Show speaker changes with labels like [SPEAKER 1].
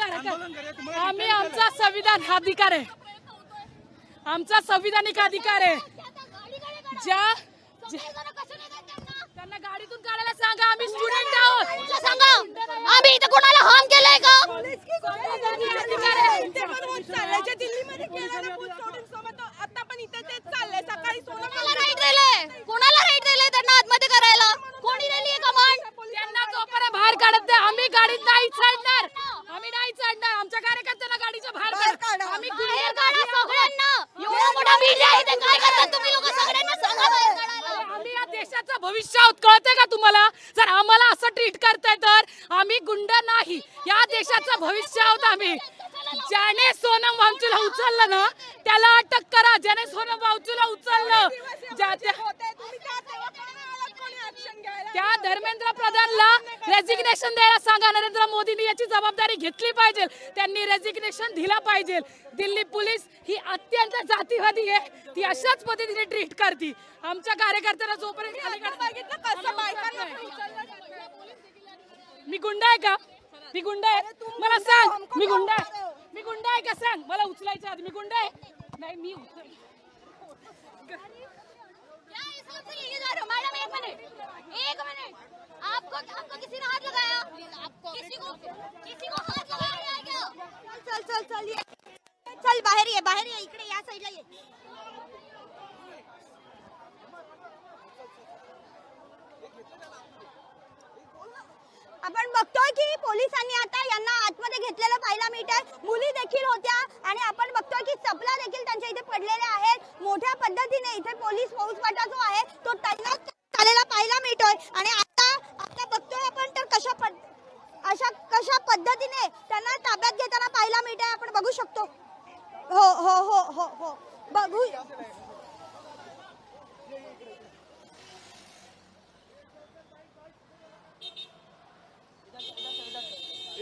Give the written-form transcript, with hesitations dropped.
[SPEAKER 1] अधिकार आहे, आम्ही आमचा संविधान अधिकार आहे, आमचा संविधानिक अधिकार आहे. ज्या त्यांना गाडीतून काढायला सांगा. आम्ही स्टुडंट आहोत.
[SPEAKER 2] सांगा आम्ही इथे कोणाला हार्म केलंय का?
[SPEAKER 1] अधिकार आहे.
[SPEAKER 3] दिल्लीमध्ये आता पण इथे तेच चाललंय. सकाळी
[SPEAKER 2] कोणाला राईट दिलंय त्यांना आतमध्ये करायला? कोणी दिली कमांड?
[SPEAKER 1] त्यांना जोपर्यंत बाहेर काढत नाही आम्ही गाडीत नाही चढणार. आम्ही नाही चढणार. आमच्या कार्यकर्त्यांना गाडीच्या बाहेर काढा. आम्ही
[SPEAKER 2] बाहेर काढा सगळ्यांना. एवढा मोठा मीडिया आहे इथे, काय करतात तुम्ही लोक? सगळ्यांना सांगा बाहेर काढायला.
[SPEAKER 1] आम्ही या देशाचं भविष्य आहोत, कळतंय का तुम्हाला? जर आम्हाला असं ट्रीट करताय तर आम्ही गुंड नाही, या देशाचं भविष्य आहोत आम्ही. ज्याने सोनम वांचूला उचललं ना त्याला अटक करा. ज्याने सोनम वांचूला उचललं त्या धर्मेंद्र प्रधानला रेजिग्नेशन द्यायला सांगा. नरेंद्र मोदींनी याची जबाबदारी घेतली पाहिजे. त्यांनी रेजिग्नेशन दिला पाहिजे. दिल्ली पोलीस ही अत्यंत जातीवादी आहे. ती अशाच पद्धतीने ट्रीट करते आमच्या कार्यकर्त्यांना. जोपर्यंत मी गुंडा आहे का? मी गुंडा आहे? मला सांग, मी गुंडा आहे? मी गुंडा आहे का? सांग मला. उचलायच्या आधी मी गुंडा आहे? नाही मी
[SPEAKER 2] मैडम एक मिनट आपको किसी ने हाथ लगाया? किसी को हाथ लगाया क्या? चल बाहेर ये इकडे या साईडला ये. आपण बघतोय की पोलिसांनी आता यांना आतमध्ये घेतलेलं पाहायला मिळतंय. मुली देखील होत्या आणि आपण बघतोय की चपला देखील त्यांच्या इथे पडलेल्या आहेत. मोठ्या पद्धतीने इथे पोलीस फौजफाटा जो आहे तो तैनात झालेला पाहायला मिळतोय. आणि आता बघतोय आपण तर कशा पद्धतीने त्यांना ताब्यात घेताना पाहायला मिळतंय. आपण बघू शकतो. हो बघू